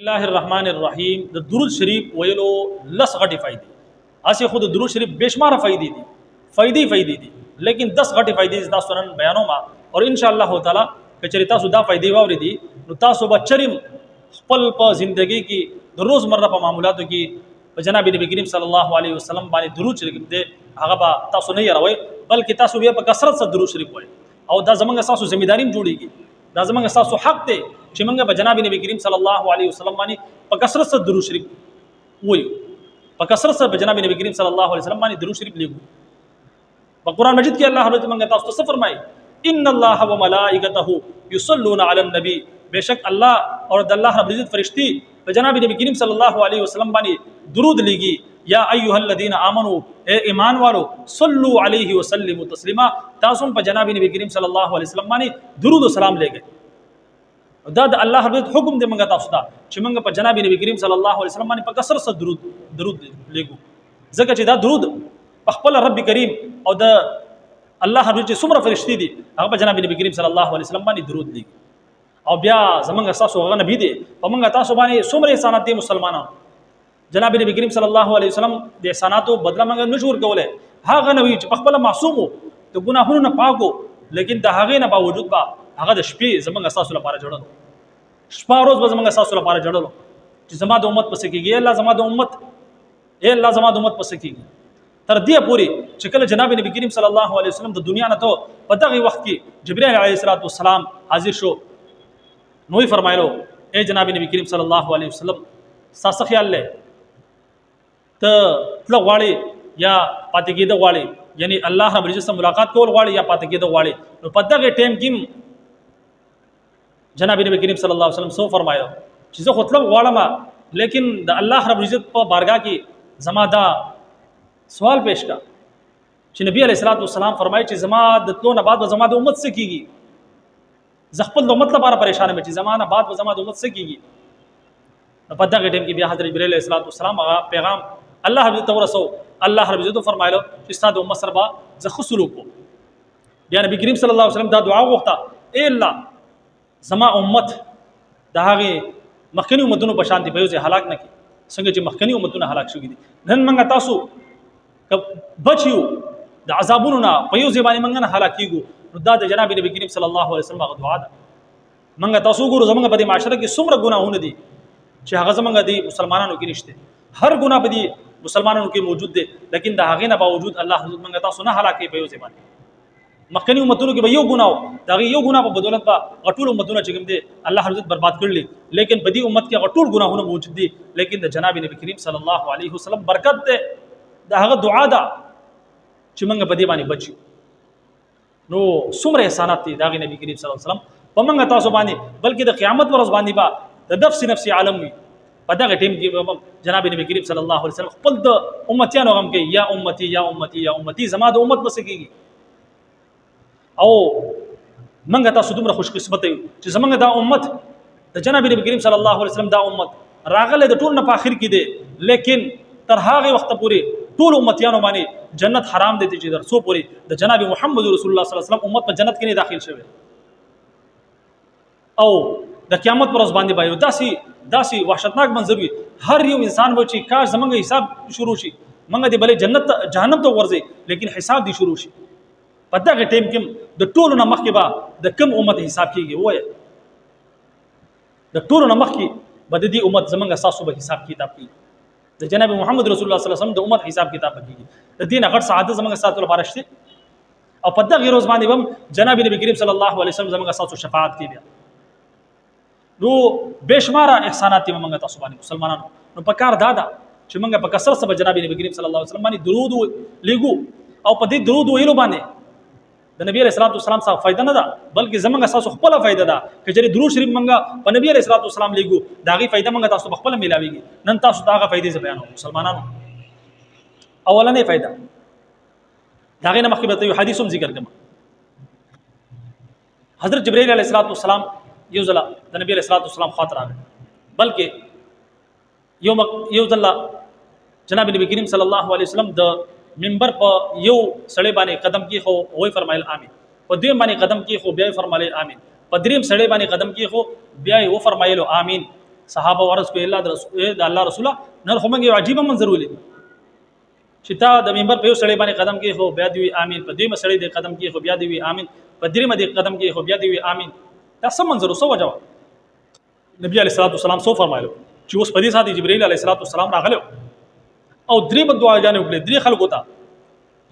الله الرحمن الرحیم د درود شریف ویلو لس غټي فائدې اسی خود درود شریف بشمار فائدې دي لیکن 10 غټي فائدې تاسو نن بیانوم او ان شاء الله تعالی کچری تاسو دا فائدې واوري دي نو تاسو به چریم خپل په ژوندۍ کې د روزمره په معاملاتو کې په جناب نبی کریم صلی الله علیه وسلم باندې درود شریف دې هغه به تاسو نه یروي بلکې تاسو بیا په کثرت سره درود شریف وایي او دا زمونږ تاسو ذمہ داریم جوړیږي دا زمونږ تاسو حق دی چې موږ په جناب نبی کریم صلی الله علیه وسلم باندې په کثرت سره درود شریف وایو په کثرت سره په جناب نبی کریم صلی الله علیه وسلم باندې درود شریف لیکو په قران مجید کې الله حضرت موږ تاسو ته فرمایي ان الله وملائکته یصلون علی النبی بیشک الله اور د الله رب العزت فرشتي په جناب نبی کریم صلی الله علیه وسلم باندې درود لګي یا ایها الذین آمنوا اے ایمان والو صلوا علیه وسلموا تسلیما تاسو په جناب نبی کریم صلی الله علیه وسلم باندې درود او سلام لګي دا د الله رب حکم دی موږ تاسو ته چې موږ په جناب نبی کریم صلی الله علیه وسلم باندې په کثرت سره درود لګو ځکه چې دا درود په خپل رب کریم او د الله رب چې څومره فرشتي دي هغه په جناب نبی کریم صلی الله علیه وسلم باندې درود لګي او بیا زمونږ تاسو هغه نبی دی په موږ تاسو باندې څومره احسانات دي مسلمانانو جناب نبی کریم صلی الله علیه وسلم د احساناتو بدله موږ نشور کوله هغه نبی چې په خپل معصوم د ګناهونو نه پاکو لیکن د هغه نه باوجود با هغه د شپې زمونږ تاسو لپاره جوړل شپه ورځ به زمونږ تاسو لپاره جوړل چې زما د امت پس کېږي الله زما د امت پس کېږي تر دې پوري چې کله جناب نبی کریم صلی الله علیه وسلم د دنیا نه ته په دغه وخت کې جبرائیل علیه السلام حاضر شو نو یې فرمایلو اے جناب نبی کریم صلی الله علیه وسلم تاسو خیال لې ته تل غواړي یا پاتې کېده غواړي یعنی الله رب العزت سره ملاقات کول غواړي یا پاتې کېده غواړي نو په دغه ټیم کې جناب نبی کریم صلی الله علیه وسلم سو فرمایو چې زه خپل غواړم لیکن د الله رب العزت په بارګاه کې زما دا سوال پیش کا چې نبی علیہ السلام فرمایي چې زما د تلو نه بعد زما د امت څخه کیږي زه خپل د امت لپاره پریشان یم چې زمانہ بعد زما د امت څخه کیږي په دغه ټیم کې بیا حضرت جبرائیل علیہ السلام هغه پیغام الله حضرت ورسو الله رب عزت فرمایلو چې ستاسو امت سره به زه خصلو کو بیا نبی کریم صلی الله علیه وسلم دا دعا وغوښته اے الله زما امت د هغه مخکنی امتونو په شان دي په یوه هلاک نه کی څنګه چې مخکنی امتونه هلاک شوي دي نن موږ تاسو بچیو د عذابونو نه په یوه ځبانه موږ نه هلاک کیږو نو دا د جناب نبی کریم صلی الله علیه وسلم هغه دعا ده موږ تاسو ګورو زموږ په دې معاشره کې څومره ګناهونه دي چې هغه زموږ دي مسلمانانو کې نشته هر ګناه په دې مسلمانانو کې موجود دي لیکن دا هغه نه باوجود الله حضرت موږ تاسو نه هلاکي په یو ځبان مخکنی امتونو کې به یو ګناه دا یو ګناه په بدولت با غټول امتونو چې کوم دي الله حضرت برباد کړل لیکن په دې امت کې غټول ګناهونه موجود دي لیکن د جناب نبی کریم صلی الله علیه وسلم برکت ده دا هغه دعا ده چې موږ په دې باندې بچو نو څومره احسانات دي دا نبی کریم صلی الله علیه وسلم په موږ تاسو باندې بلکې د قیامت ورځ باندې با د نفس عالم وي په دغه ټیم کې جناب نبی کریم صلی الله علیه وسلم خپل د امتیانو غم کې یا امتی یا امتی یا امتی زما د امت بس کېږي او موږ تاسو دومره خوش قسمت یو چې زمونږ دا امت د جناب نبی کریم صلی الله علیه وسلم دا امت راغله د ټول نه په اخر کې دی لیکن تر هغه وخت پورې ټول امتیانو باندې جنت حرام دي چې در سو پورې د جناب محمد رسول الله صلی الله علیه وسلم امت په جنت کې نه داخل شوی او د قیامت پر ورځ باندې به داسي وحشتناک منظر وي هر یو انسان و چې کاش زمونږ حساب شروع شي موږ دې بلې جنت جهنم ته ورځي لیکن حساب دې شروع شي په دغه ټیم کې د ټولو نه مخکې به د کم امت حساب کیږي وایي د ټولو نه مخکې به د دې امت زمونږ تاسو به حساب کتاب کوي د جناب محمد رسول الله صلی الله علیه وسلم د امت حساب کتاب کیږي د دین غټ سعادت زمونږ تاسو لپاره شته او په دغه ورځ باندې هم جناب نبی کریم صلی الله علیه وسلم زمونږ تاسو شفاعت کوي نو بشمار احسانات موږ تاسو باندې مسلمانانو نو په کار دادا چې موږ په کثرت سره جناب نبی کریم صلی الله علیه وسلم باندې درود لګو او په دې درود ویلو باندې د نبی علیہ السلام څخه فائدہ نه ده بلکې زمونږ تاسو خپل فائدہ ده چې جری درود شریف موږ په نبی علیہ السلام لګو داغي فائدہ موږ تاسو خپل ملاويږي نن تاسو داغه فائدې بیانو مسلمانانو اولنې فائدہ داغه نه مخکې به یو حدیث هم ذکر کوم حضرت جبرائیل علیہ السلام یو ځله د نبی علیہ السلام خاطر راغی بلکې یو ځله جناب نبی کریم صلی الله علیه وسلم د منبر په یو سړی باندې قدم کې خو وای فرمایل امين په دې باندې قدم کې خو بیا فرمایل امين په دریم سړی باندې قدم کې خو بیا و فرمایل امين صحابه ورس کو الله رسوله نن خو موږ عجیب منظر ولید چې تا د منبر په یو سړی باندې قدم کې خو بیا دی امین، په دې مسړی د قدم کې خو بیا دی امین، په دې مده قدم کې خو بیا دی امین. دا څه منظر وسو وجو نبی علیہ الصلوۃ والسلام سو فرمایلو چې اوس په دې ساتي جبرئیل علیہ الصلوۃ والسلام راغلو او درې په دعاګانې وکړې، درې خلکو ته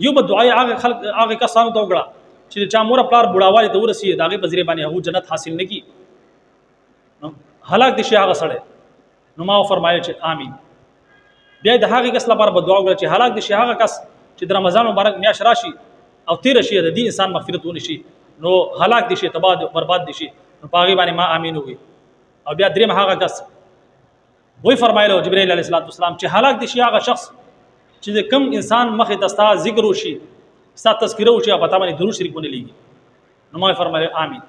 یو په دعای هغه کسانو ته وکړه چې چا مور پلار بډاوالي ته ورسیږي داغه بزری باندې هغه جنت حاصل نه کی هلاک دي شي هغه سړی. نو ما فرمایل چې امین. بیا د هغه کس لپاره بدعا وکړه چې هلاک دي شي هغه کس چې د رمضان مبارک میاشت راشي او تیر شي د دې انسان مغفرت ونی شي، نو هلاک دي شي تباہ برباد دي شي. نو پاغي باندې ما امین وي. او بیا دریم هغه کس وی فرمایلو جبرئیل علیه السلام چې هلاک دي شي هغه شخص چې کم انسان مخه دستا ذکر وشي ستا تذکره وشي او پتا باندې درود شریف ونه لګي. نو ما فرمایل امین.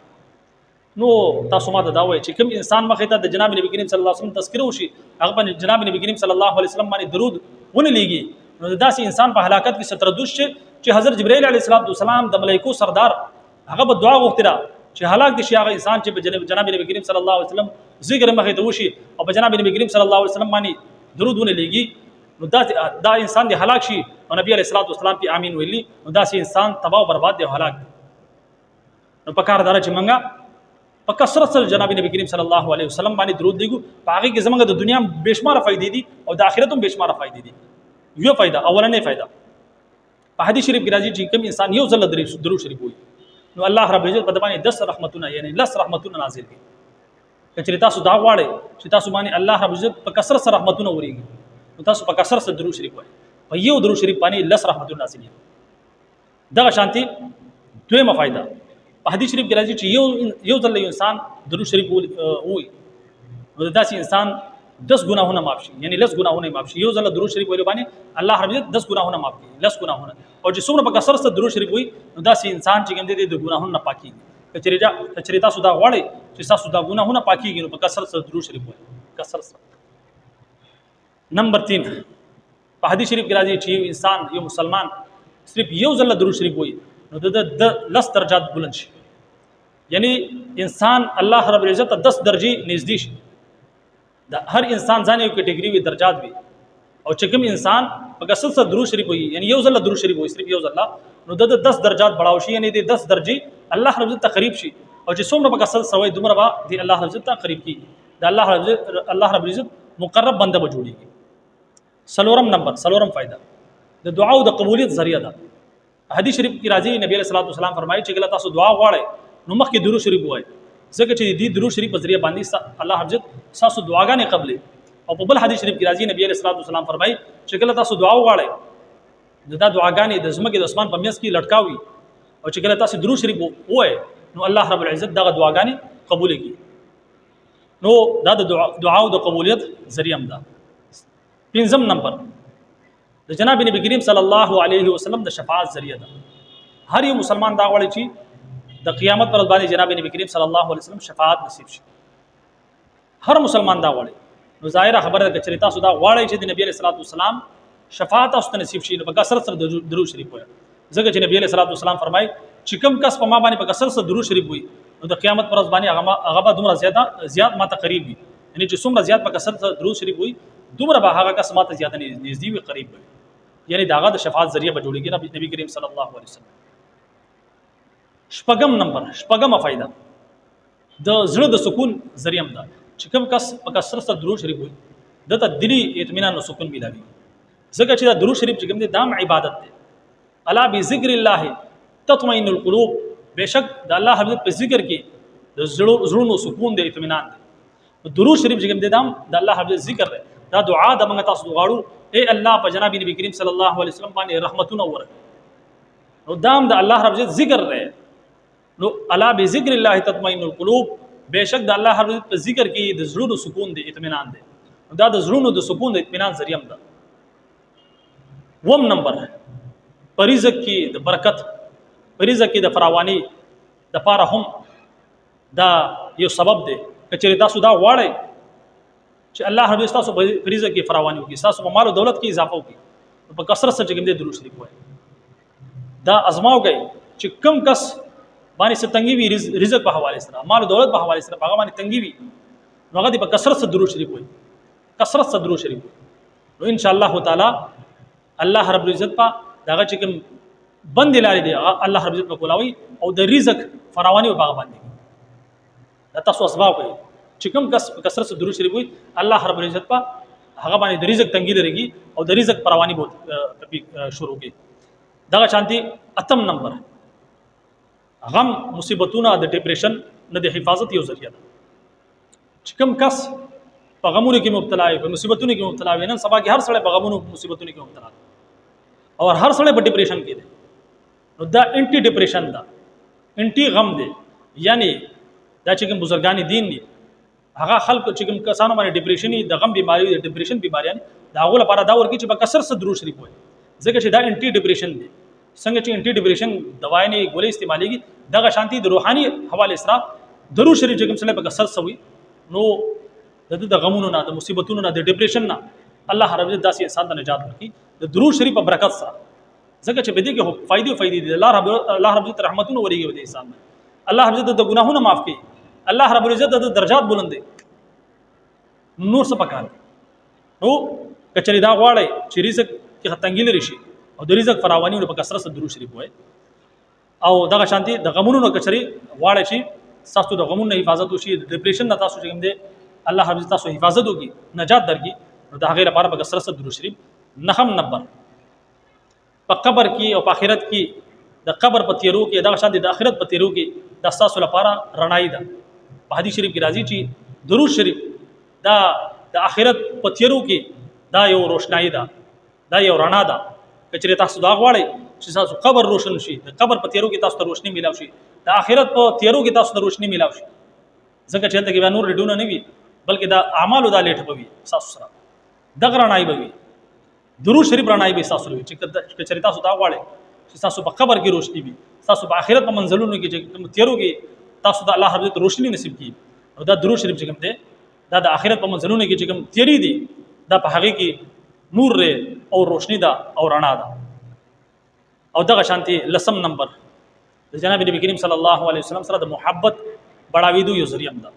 نو تاسو ما دا وایي چې کوم انسان مخه ته د جناب نبی کریم صلی الله علیه وسلم تذکره وشي هغه باندې جناب نبی کریم صلی الله علیه وسلم باندې درود ونه لګي، نو داسې انسان په هلاکت کې ستردوش چې حضرت جبرئیل علیه السلام د ملائکو سردار هغه په دعا غوښتله چې هلاک دي شي هغه انسان چې په جناب نبی کریم صلی الله علیه وسلم ذکر مخه ته وشي او په جناب نبی کریم صلی الله علیه وسلم باندې درود ونه لګي، نو دا انسان دی هلاک شي. او نبی علیه السلام په امین ویلي، نو داسې انسان تباہ او برباد دی او هلاک. نو په کار دار چې منګه په کثرت سره جناب نبی کریم صلی الله علیه وسلم باندې درود لګو، په هغه کې زمونږ د دنیا بشمار فائدې دي او د آخرت هم بشمار فائدې دي. یو فائدہ اولنې فائدہ په حدیث شریف کې راځي چې کوم انسان یو ځل درود شریف وایي نو الله رب العزت په باندې 10 رحمتونه یعنی 10 رحمتونه نازل کړي. کچې تاسو دا غواړئ چې تاسو باندې الله رب العزت په کثرت سره رحمتونه وريږي، نو تاسو په کثرت سره درود شریف وایي، په یو درود شریف باندې 10 رحمتونه نازل دي. دغه شانتي دویمه فائدہ په حدیث شریف کې راځي چې یو ځل انسان درود شریف وایي نو داسې انسان 10 ګناهونه معاف شي، یعنی 10 ګناهونه معاف شي. یو ځل درود شریف ویلو باندې الله رب عزت 10 ګناهونه معاف کوي، 10 ګناهونه. او چې څومره په کثرت سره درود شریف وایي نو داسې انسان چې کوم دي د ګناهونو نه پاکي. کچې تاسو دا غواړئ چې تاسو دا ګناهونه پاکيږي نو په کثرت سره درود شریف وایي، کثرت سره. نمبر 3 په حدیث شریف کې راځي چې انسان یو مسلمان صرف یو ځل درود شریف وایي نو د 10 درجات بلند شي، یعنی انسان الله رب العزت 10 درجه نږدې شي. د هر انسان ځان یو کټګوري وي درجات وي، او چې کوم انسان په کثرت سره درود شریف وایي یعنی یو ځل درود شریف وایي صرف یو ځل نو د 10 درجات بڑاو شي، یعنی د 10 درجه الله رب العزت قریب شي. او چې څومره په کثرت سره وایي دومره به دی الله رب العزت قریب کیږي، د الله رب العزت مقرب بنده به جوړيږي. سلورم فائدہ د دعا او د قبولیت ذریعہ ده. حدیث شریف کې راځي نبی علیہ الصلوۃ والسلام فرمایي چې کله تاسو دعا غواړئ نو مخکې درود شریف وایي، ځکه چې دې درود شریف په ذریعہ باندې الله رب العزت تاسو دعاګانې قبلې. او په بل حدیث شریف کې راځي نبی علیہ الصلوۃ والسلام فرمایي چې کله تاسو دعا غواړئ دا دعاګانې د زمکه د اسمان په میاس کې لټکاوي، او چې کله تاسو درود شریف وایي نو الله رب العزت دغه دعاګانې قبول کړي. نو دا د دعا او د قبولیت ذریعہ هم ده. 5 نمبر د جناب نبی کریم صلی الله علیه وسلم د شفاعت ذریعہ ده. هر یو مسلمان دا غواړي چې د قیامت پر ورځ باندې جناب نبی کریم صلی الله علیه وسلم شفاعت نصیب شي. هر مسلمان دا غواړي. نو ظاهره خبره ده چې تاسو دا غواړئ چې د نبی علیہ الصلوۃ والسلام شفاعت او نصیب شي نو په کثرت سره درود شریف وایي، ځکه چې نبی علیہ الصلوۃ والسلام فرمایي چې کوم کس په ما باندې په کثرت سره درود شریف وایي نو د قیامت پر ورځ باندې هغه به دومره زیات ما ته قریب وي، یعنی چې څومره زیات په کثرت سره درود شریف وایي دومره به هغه کس ما ته زیات نږدې وي، قریب وي، یعنی داغه د شفاعت ذریعہ به جوړیږي نبی کریم صلی الله علیه وسلم. شپږم فائدہ د زړه د سکون ذریعہ ده چې کوم کس په کثرت سره درود شریف وایي دته دلی اطمینان او سکون ملایي، ځکه چې دا درود شریف چې کوم دي دا عبادت دی. الا بذکر الله تطمئن القلوب، بشک د الله حضرت په ذکر کې د زړونو سکون دی، اطمینان دی. درود شریف چې کوم دي دا د الله حضرت ذکر دی، دا دعا د موږ تاسو غواړو اے الله په جناب نبی کریم صلی الله علیه وسلم باندې رحمتونه ورکړي. نو دام د الله رب عزت ذکر دی. نو الا بذکر الله تطمئن القلوب، بشک د الله حضرت په ذکر کې د زړونو سکون دی، اطمینان دی. دا د زړونو د سکون د اطمینان ذریعہ ده. 9 نمبر پریزق کې د برکت، پریزق کې د فراوانی د پاره هم دا یو سبب دی. کچې تاسو دا غواړئ چې الله رب تاسو په رزق کې فراوانی وکړي، تاسو په مال او دولت کې اضافه وکړي، په کثرت سره کوم دې درود شریف وایي. دا ازماوږئ چې کم کس باندې ستنګي وي رزق په حواله سره، مال او دولت په حواله سره هغه باندې تنګي وي، نو هغه په کثرت سره درود شریف وایي، کثرت سره درود شریف وایي. نو ان شاء الله تعالی الله رب العزت په دغه چې کوم بند لاري دی الله رب العزت په کولاوي او د رزق فراوانی او باغ باندې دا تاسو اسباب وي چې کوم کثرت سره درود شریف وایي الله رب العزت په هغه باندې د رزق تنګي لريږي او د رزق فراوانی بہت شروع کی. دغه شانتي اتم نمبر غم مصیبتونه د ډیپریشن نه د حفاظت یو ذریعہ ده. چې کوم کس په غمونو کې مبتلا وي، په مصیبتونو کې مبتلا وي، نن سبا کې هر سړی په غمونو مصیبتونو کې مبتلا دی او هر سړی په ډیپریشن کې دی. نو دا انټي ډیپریشن دا انټي غم دی، یعنی دا چې کوم بزرګان دین دي هغه خلک چې کوم کسانو باندې ډیپریشن د غم بیماری د ډیپریشن بیماریان دا غو لپاره دا ورکی چې په کثرت سره درود شریف وایي، ځکه چې دا انټي ډیپریشن دی. څنګه چې انټي ډیپریشن دوايي نه ګولې استعمالېږي دغه شانتي د روحاني حواله سره درود شریف چې کوم سره په کثرت سوي نو د غمونو نه د مصیبتونو نه د ډیپریشن نه الله رب دې داسې انسان ته نجات ورکړي د درود شریف په برکت سره. ځکه چې بده کې فائدې دي الله رب دې رحمتونه وريږي د انسان نه، الله رب دې د ګناهونو معاف کړي، الله رب العزت د درجات بلند نور څه پکار. نو کچري دا غواړي چې رزق کې ختنګي لري شي او د رزق فراوانی په کثرت سره درود شریف وایي او دغه شانتي د غمونو نو کچري غواړي چې تاسو د غمونو حفاظت وشي، د ډیپریشن نه تاسو چې کوم دي الله رب تاسو حفاظت وکي، نجات درکړي. نو د هغه لپاره په کثرت سره درود شریف. نهم نمبر په قبر کې او په آخرت کې د قبر په تیرو کې دغه شانتي د آخرت په تیرو کې د تاسو لپاره رڼایي ده. په حدیث شریف کې راځي چې درود شریف دا د آخرت په تیرو کې دا یو روشنايي ده، دا یو رڼا ده. کچره تاسو دا غواړئ چې تاسو قبر روشن شي، د قبر په تیرو کې تاسو ته روشني ملاوي شي، د آخرت په تیرو کې تاسو ته روشني ملاوي شي. ځکه چې دغه نور ریډونه نه وي بلکې دا اعمالو دا لیټ بوي تاسو سره دغه رڼایي بوي، درود شریف رڼایي به تاسو لوي چې کچره تاسو دا غواړئ چې تاسو په قبر کې روشني وي، تاسو په آخرت په منزلونو کې چې تیرو کې تاسو د الله رب روشني نصیب کړي. او دا درود شریف چې کوم دی دا د آخرت په منزلونو کې چې کوم تیری دي دا په هغه کې نور ری او روشنی ده او رڼا ده. او دغه شانتي لسم نمبر د جناب نبی کریم صلی الله علیه وسلم سره د محبت بڑاویدو یو ذریعہ ده.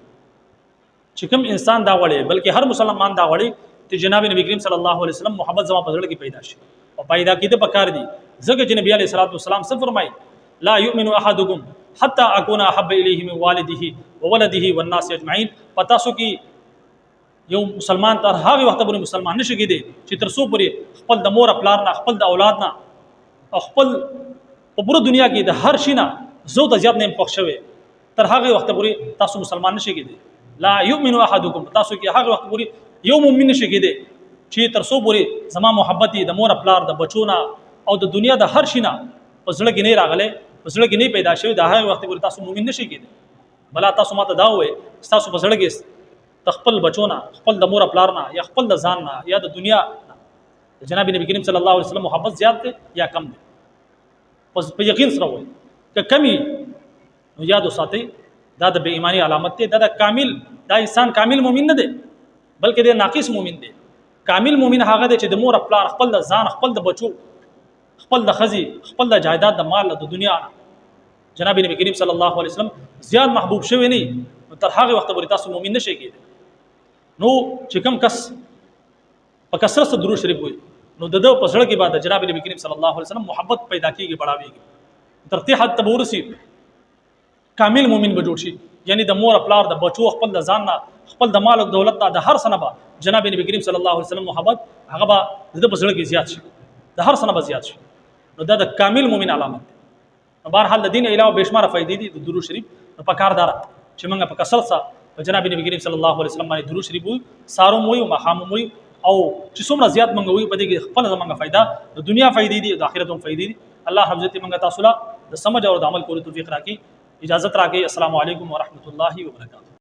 چې کوم انسان دا وړي بلکې هر مسلمان دا وړي چې جناب نبی کریم صلی الله علیه وسلم محبت زما په زړه کې پیدا شي او پیدا کیده پکار دي. ځکه چې نبی علیه الصلاه والسلام څه فرمایي لا یؤمن احدکم حتى اكون احب الیه من والده وولده والناس اجمعین. پتا سو کې یو مسلمان تر هغه وخت پورې مسلمان نشي کېدی چې تر څو پورې خپل د مور خپل نه خپل د اولاد نه او خپل په پوره دنیا کې د هر شي نه زو ته زیات نه پخ شوی تر هغه وخت پورې تاسو مسلمان نشي کېدی. لا یؤمن احدکم تاسو کې هغه وخت پورې یو مؤمن نشي کېدی چې تر څو پورې زما محبت د مور خپل د بچونه او د دنیا د هر شي نه پسړه کې نه راغله پسړه کې نه پیدا شوی د هغه وخت پورې تاسو مؤمن نشي کېدی. بلا تاسو ماته دا وې تاسو پسړه کې خپل بچونه خپل د مور خپل نه یا خپل د ځان نه یا د دنیا نه جناب نبی کریم صلی الله علیه وسلم محبت زیات دی یا کم دی. پس په یقین سره وایي که کمی نو یاد وساتئ دا د بې ایمانی علامت دی. دا کامل دا انسان کامل مؤمن نه دی بلکې د ناقص مؤمن دی. کامل مؤمن هغه دی چې د مور خپل خپل د ځان خپل د بچو خپل د خزي خپل د جایداد د مال د دنیا جناب نبی کریم صلی الله علیه وسلم زیات محبوب شوی نه تر هغه وخت پورې تاسو مؤمن نشئ کېدی. نو چې کوم کس په کثرت سره درود شریف وایي نو د په سره کې بعد جناب نبی کریم صلی الله علیه وسلم محبت پیدا کیږي بڑاويږي تر ته حد تبورسي کامل مؤمن به جوړ شي. یعنی د مور خپل د بچو خپل د ځان نه خپل د مال او دولت د هر سنبه جناب نبی کریم صلی الله علیه وسلم محبت هغه به د په سره کې زیات شي د هر سنبه زیات شي. نو دا د کامل مؤمن علامت ده. بهر حال د دین علاوه بشمار فائدې دي د درود شریف په کاردار چې موږ په کثرت سره جناب نبی کریم صلی الله علیه وسلم باندې درود شریف وایو سارو موي او مخام موي او چې څومره زیات موږ وایو په دې کې خپل زمونږه فائدہ د دنیا فائدې دي د آخرت هم فائدې دي. الله حفظت موږ تاسو له د سمجھ او د عمل کولو توفیق راکړي. اجازه راکړي. السلام علیکم ورحمت الله وبرکاته.